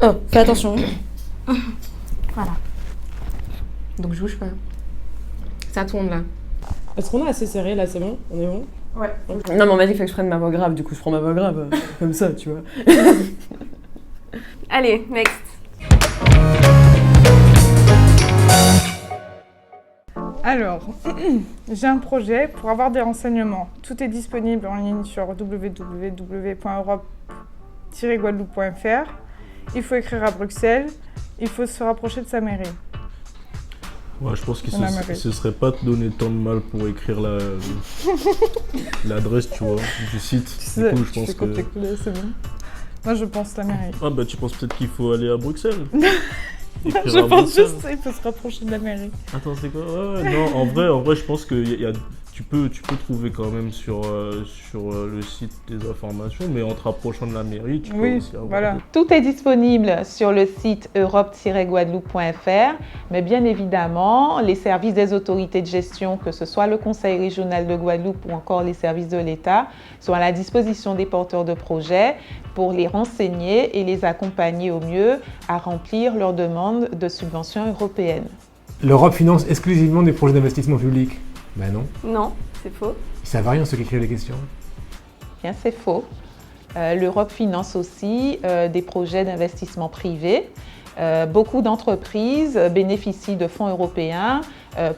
Oh, fais attention. Voilà. Donc je bouge pas. Ça tourne là. Est-ce qu'on a assez serré là, c'est bon? On est bon? Ouais. Non, mais on m'a dit qu'il fallait que je prenne ma voix grave, du coup je prends ma voix grave, comme ça, tu vois. Allez, next. Alors, j'ai un projet pour avoir des renseignements. Tout est disponible en ligne sur www.europe-guadeloupe.fr. Il faut écrire à Bruxelles. Il faut se rapprocher de sa mairie. Ouais, je pense que On a marqué. ce serait pas te donner tant de mal pour écrire l'adresse, tu vois, du site. Du coup, je pense que... copier-coller, c'est bon. Moi, je pense la mairie. Ah bah tu penses peut-être qu'il faut aller à Bruxelles. Écrire Je à pense Bruxelles. juste qu'il faut se rapprocher de la mairie. Attends, c'est quoi? Ouais, non, en vrai, je pense que tu peux trouver quand même sur le site des informations, mais en te rapprochant de la mairie, tu peux Oui, aussi avoir... voilà. Tout est disponible sur le site europe-guadeloupe.fr, mais bien évidemment, les services des autorités de gestion, que ce soit le Conseil régional de Guadeloupe ou encore les services de l'État, sont à la disposition des porteurs de projets pour les renseigner et les accompagner au mieux à remplir leurs demandes de subventions européennes. L'Europe finance exclusivement des projets d'investissement public? Ben non. Non, c'est faux. Ils savent rien ceux qui écrivent les questions. Bien, c'est faux. L'Europe finance aussi des projets d'investissement privé. Beaucoup d'entreprises bénéficient de fonds européens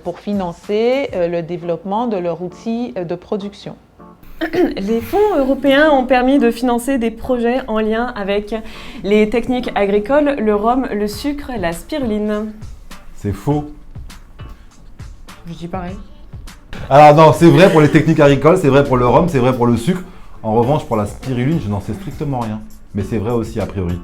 pour financer le développement de leur outil de production. Les fonds européens ont permis de financer des projets en lien avec les techniques agricoles, le rhum, le sucre, la spiruline. C'est faux. Je dis pareil. Alors non, c'est vrai pour les techniques agricoles, c'est vrai pour le rhum, c'est vrai pour le sucre. En revanche, pour la spiruline, je n'en sais strictement rien. Mais c'est vrai aussi a priori.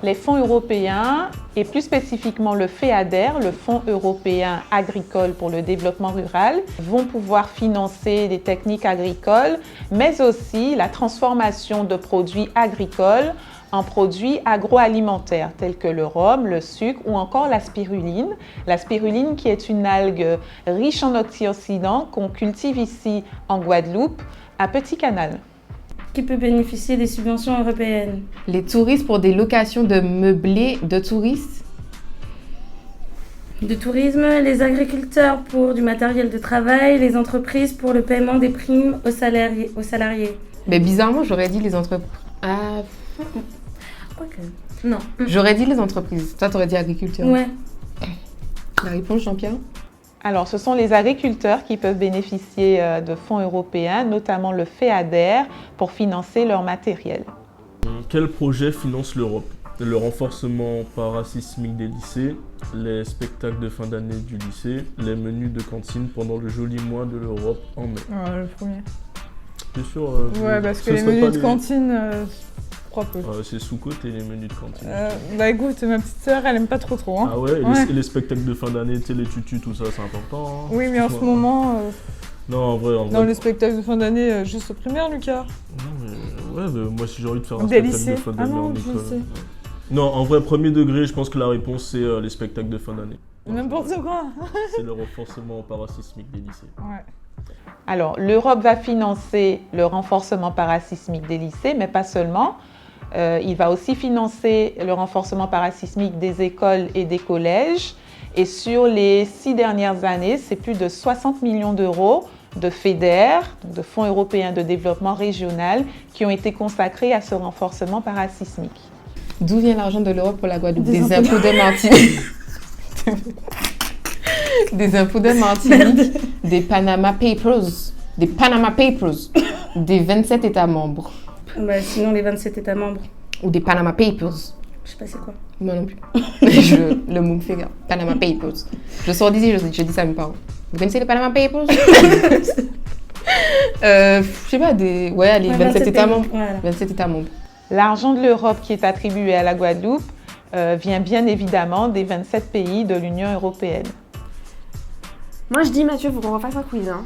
Les fonds européens, et plus spécifiquement le FEADER, le Fonds européen agricole pour le développement rural, vont pouvoir financer des techniques agricoles, mais aussi la transformation de produits agricoles en produits agroalimentaires, tels que le rhum, le sucre ou encore la spiruline. La spiruline qui est une algue riche en antioxydants qu'on cultive ici en Guadeloupe, à Petit Canal. Qui peut bénéficier des subventions européennes? Les touristes pour des locations de meublés de touristes. De tourisme, les agriculteurs pour du matériel de travail, les entreprises pour le paiement des primes aux salariés. Mais bizarrement, j'aurais dit les entreprises. Ah, Quoique. Non. j'aurais dit les entreprises. Toi, t'aurais dit agriculteurs. Ouais. La réponse, Jean-Pierre? Alors, ce sont les agriculteurs qui peuvent bénéficier de fonds européens, notamment le FEADER, pour financer leur matériel. Quel projet finance l'Europe? Le renforcement parasismique des lycées, les spectacles de fin d'année du lycée, les menus de cantine pendant le joli mois de l'Europe en mai. Ouais, le premier. T'es sûr? Ouais, parce ce que les serait menus pas de cantine, je crois peu. C'est sous-côté les menus de cantine. Bah écoute, ma petite sœur, elle aime pas trop hein. Ah ouais, Ouais. et les spectacles de fin d'année, les tutus, tout ça, c'est important. Hein. Oui, mais en ce moment, Non, en vrai. dans les spectacles de fin d'année, juste au primaire, Lucas. Non, mais ouais, moi si j'ai envie de faire un Des spectacle lycées. de fin Ah d'année non, en du école. lycée. Ouais. Non, en vrai, premier degré, je pense que la réponse c'est les spectacles de fin d'année. N'importe quoi. C'est le renforcement parasismique des lycées. Ouais. Alors, l'Europe va financer le renforcement parasismique des lycées, mais pas seulement. Il va aussi financer le renforcement parasismique des écoles et des collèges. Et sur les 6 dernières années, c'est plus de 60 millions d'euros de FEDER, de Fonds européens de développement régional, qui ont été consacrés à ce renforcement parasismique. D'où vient l'argent de l'Europe pour la Guadeloupe? Des Des impôts. impôts de Martinique. Des impôts de Martinique. Des Panama Papers. Des Panama Papers. Des 27 États membres. Bah, sinon, les 27 États membres. Ou des Panama Papers. Je sais pas c'est quoi. Moi non plus. Le mot me fait rire. Panama Papers. Je sors d'ici, je dis ça à mes parents. Vous connaissez les Panama Papers? Je sais pas, les Ouais, 27 États pays. membres. Voilà. 27 États membres. L'argent de l'Europe qui est attribué à la Guadeloupe vient bien évidemment des 27 pays de l'Union européenne. Mhm. Moi je dis Mathieu, faut qu'on refasse un quiz. Hein.